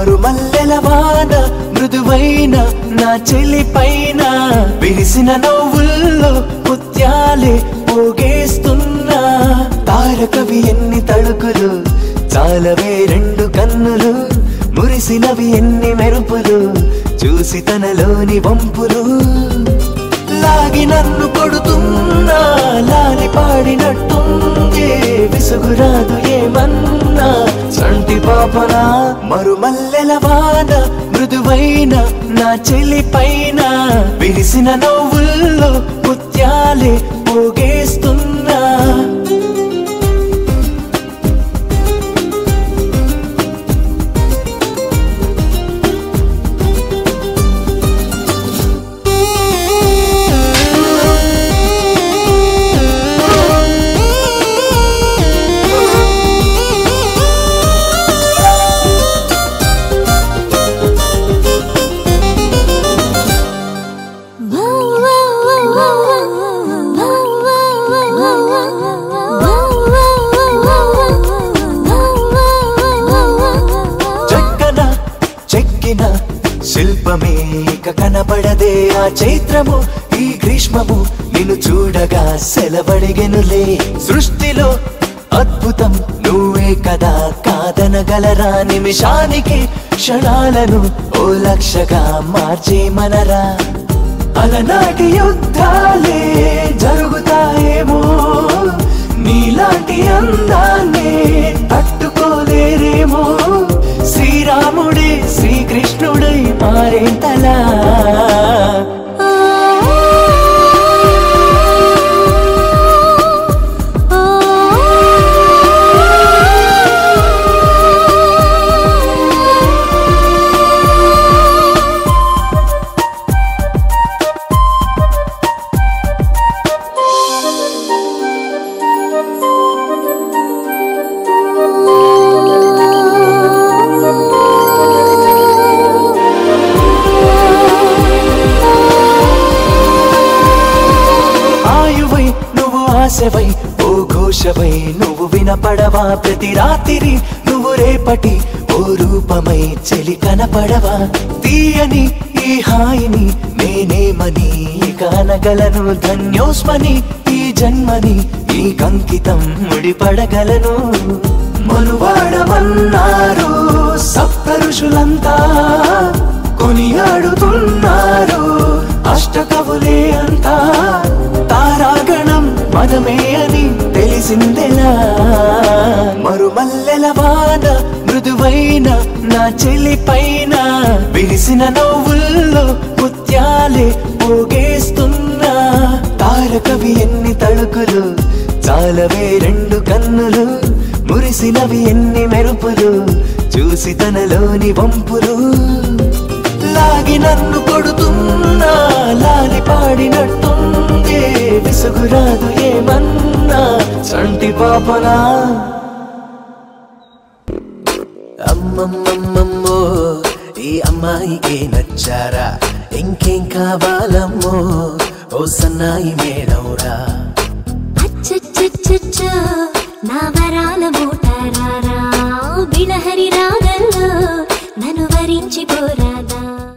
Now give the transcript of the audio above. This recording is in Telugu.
మరుమల్లెలవాన మృదువైన నా చెలిపైన విరిసిన నవ్వుల్లో ముత్యాలే పోగేస్తున్నా తారకవి ఎన్ని తళుకులు చాలవే రెండు కన్నులు మురిసినవి ఎన్ని మెరుపులు చూసి తనలోని వంపులు లాగి నన్ను కొడుతున్నా లాలి పాడినట్టుంది విసుగురాదు ఏమన్నా సంటి పాపనా మరుమల్లెలవాన మృదువైన నా చెలిపైన విరిసిన నవ్వుల్లో ముత్యాలే పోగేస్తున్నా శిల్పమే కనబడదే ఆ చైత్రము ఈ గ్రీష్మము నిన్ను చూడగా సెలవడిగెనులే సృష్టిలో అద్భుతం నువ్వే కదా కాదనగలరా నిమిషానికి క్షణాలను ఓ లక్షగా మార్చేమనరా అలనాటి యుద్ధాలే జరుగుతాయేమో నీలాంటి అందాన్నే తట్టుకోలేరేమో శ్రీరాముడే శ్రీకృష్ణుడై మారేంతలా ఆశవై ఓ ఘోషవై నువ్వు వినపడవా ప్రతి రాత్రి నువ్వు రేపటి ఓ రూపమై చెలి కనపడవా తీయని ఈ హాయిని నేనేమని కానగలను ధన్యోస్మని ఈ జన్మని ఈ కంకితం ముడిపడగలను మనువాడమన్నారు సప్త ఋషులంతా కొనియాడుతున్నారు అష్టకవులే అంతా తారాగణం మనమే అని తెలిసిందెలా మరుమల్లెలవాన మృదువైన నా చెలిపైన విరిసిన నవ్వుల్లో ముత్యాలే పోగేస్తున్నా తారకవి ఎన్ని తళుకులు చాలవే రెండు కన్నులు మురిసినవి ఎన్ని మెరుపులు చూసి తనలోని వంపులు లాగి నన్ను కొడుతున్నా లాలి పాడినట్టుంది విసుగురాదు ఏమన్నా సంటి పాపనా అమ్మమ్మమ్మమ్మో ఈ అమ్మాయికి నచ్చారా ఇంకేం కావాలమ్మో ఓ సన్నాయి మేడౌరా అచ్చచ్చచ్చ నా వరాల మోటారా బిలహరి రా